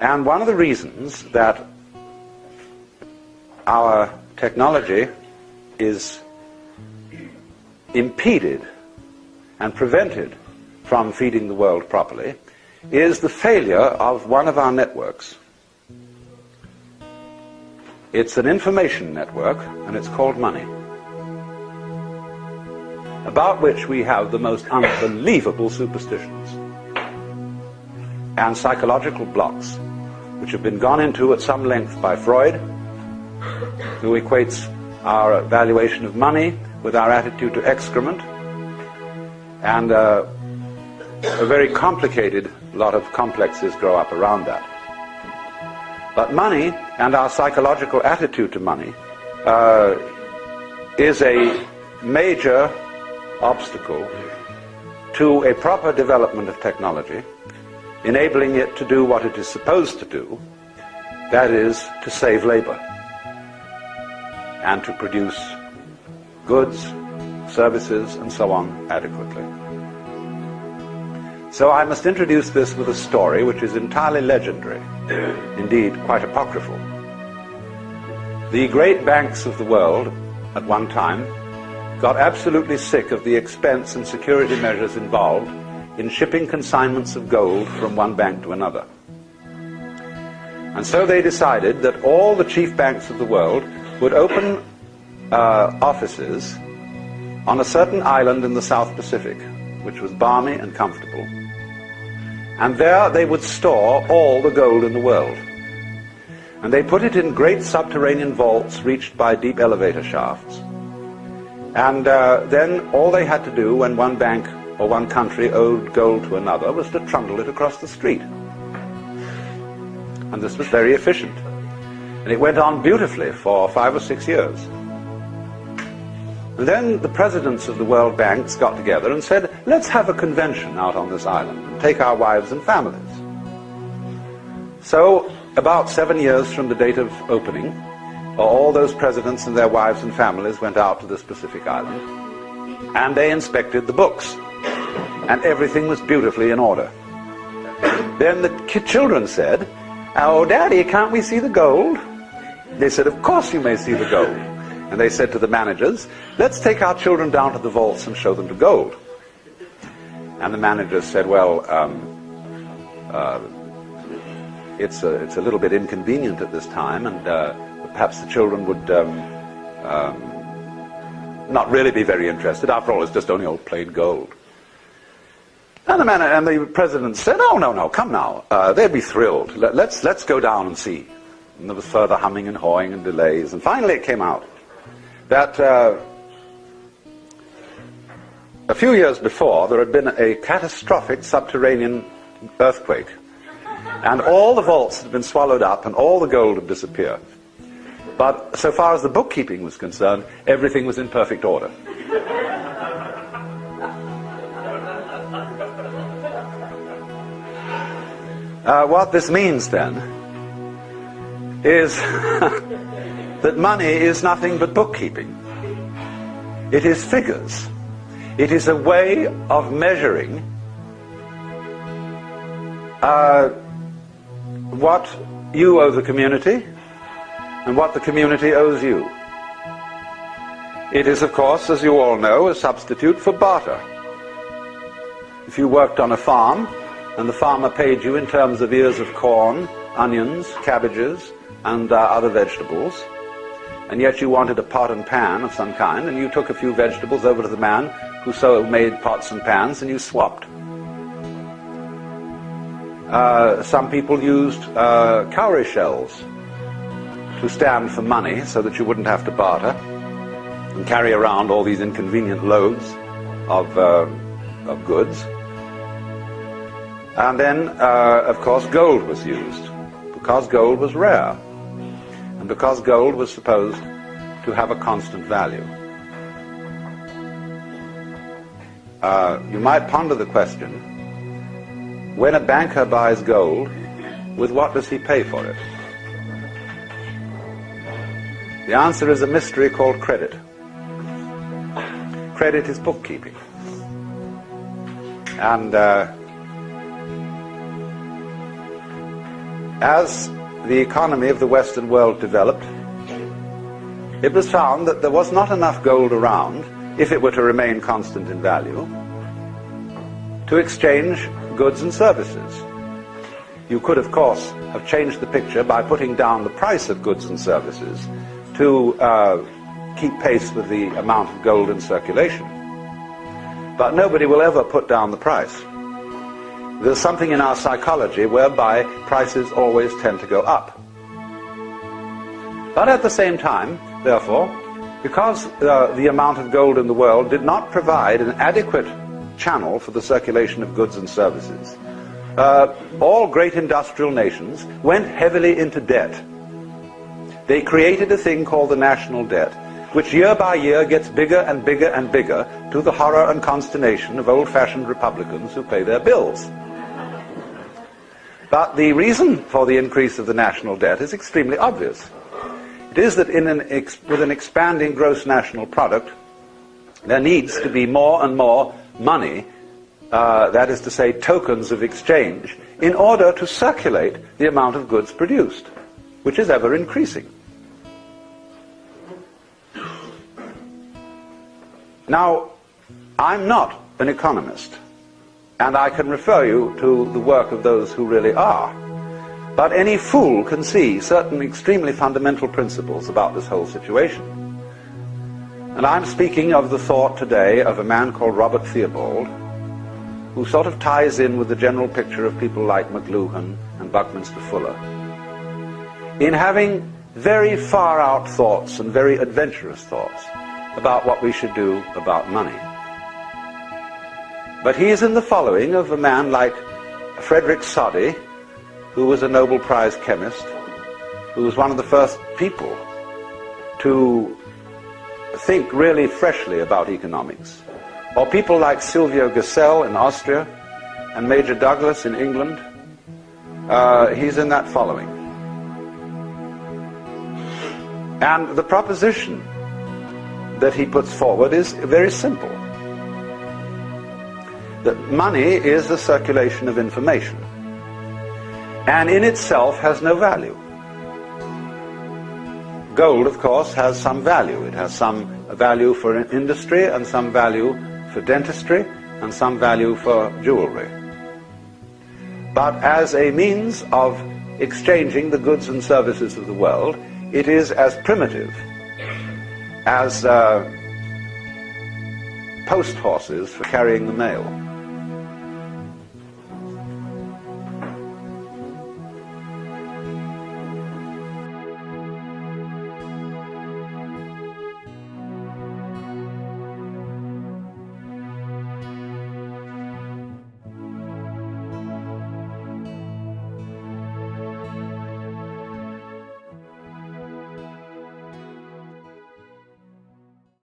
And one of the reasons that our technology is impeded and prevented from feeding the world properly is the failure of one of our networks. It's an information network, and it's called money, about which we have the most unbelievable superstitions and psychological blocks, which have been gone into at some length by Freud, who equates our valuation of money with our attitude to excrement, and a very complicated lot of complexes grow up around that. But money and our psychological attitude to money is a major obstacle to a proper development of technology, enabling it to do what it is supposed to do, that is, to save labor and to produce goods, services, and so on adequately. So I must introduce this with a story which is entirely legendary, indeed quite apocryphal. The great banks of the world at one time got absolutely sick of the expense and security measures involved in shipping consignments of gold from one bank to another. And so they decided that all the chief banks of the world would open offices on a certain island in the South Pacific, which was balmy and comfortable. And there they would store all the gold in the world. And they put it in great subterranean vaults reached by deep elevator shafts. And then all they had to do when one bank or one country owed gold to another was to trundle it across the street. And this was very efficient. And it went on beautifully for 5 or 6 years. And then the presidents of the world banks got together and said, let's have a convention out on this island and take our wives and families. So about 7 years from the date of opening, all those presidents and their wives and families went out to this Pacific island, and they inspected the books, and everything was beautifully in order. Then the children said, oh, Daddy, can't we see the gold? They said, of course you may see the gold. And they said to the managers, let's take our children down to the vaults and show them the gold. And the managers said, well, it's a little bit inconvenient at this time, and perhaps the children would not really be very interested. After all, it's just only old plain gold. And the president said, oh, no, come now. They'd be thrilled. Let's go down and see. And there was further humming and hawing and delays. And finally it came out that a few years before there had been a catastrophic subterranean earthquake. And all the vaults had been swallowed up and all the gold had disappeared. But so far as the bookkeeping was concerned, everything was in perfect order. What this means then is that money is nothing but bookkeeping. It is figures. It is a way of measuring what you owe the community and what the community owes you. It is, of course, as you all know, a substitute for barter. If you worked on a farm and the farmer paid you in terms of ears of corn, onions, cabbages, and other vegetables, and yet you wanted a pot and pan of some kind, and you took a few vegetables over to the man who so made pots and pans, and you swapped. Some people used cowrie shells to stand for money so that you wouldn't have to barter and carry around all these inconvenient loads of goods. And then, of course, gold was used, because gold was rare, and because gold was supposed to have a constant value. You might ponder the question, when a banker buys gold, with what does he pay for it? The answer is a mystery called credit. Credit is bookkeeping. And as the economy of the Western world developed, it was found that there was not enough gold around, if it were to remain constant in value, to exchange goods and services. You could, of course, have changed the picture by putting down the price of goods and services to keep pace with the amount of gold in circulation. But nobody will ever put down the price. There's something in our psychology whereby prices always tend to go up. But at the same time, therefore, because the amount of gold in the world did not provide an adequate channel for the circulation of goods and services, all great industrial nations went heavily into debt. They created a thing called the national debt, which year by year gets bigger and bigger and bigger, to the horror and consternation of old-fashioned Republicans who pay their bills. But the reason for the increase of the national debt is extremely obvious. It is that with an expanding gross national product, there needs to be more and more money, that is to say, tokens of exchange, in order to circulate the amount of goods produced, which is ever increasing. Now, I'm not an economist, and I can refer you to the work of those who really are. But any fool can see certain extremely fundamental principles about this whole situation. And I'm speaking of the thought today of a man called Robert Theobald, who sort of ties in with the general picture of people like McLuhan and Buckminster Fuller, in having very far-out thoughts and very adventurous thoughts about what we should do about money. But he is in the following of a man like Frederick Soddy, who was a Nobel Prize chemist, who was one of the first people to think really freshly about economics, or people like Silvio Gesell in Austria and Major Douglas in England. He's in that following. And the proposition that he puts forward is very simple: that money is the circulation of information, and in itself has no value. Gold, of course, has some value. It has some value for industry, and some value for dentistry, and some value for jewelry. But as a means of exchanging the goods and services of the world, it is as primitive as post horses for carrying the mail.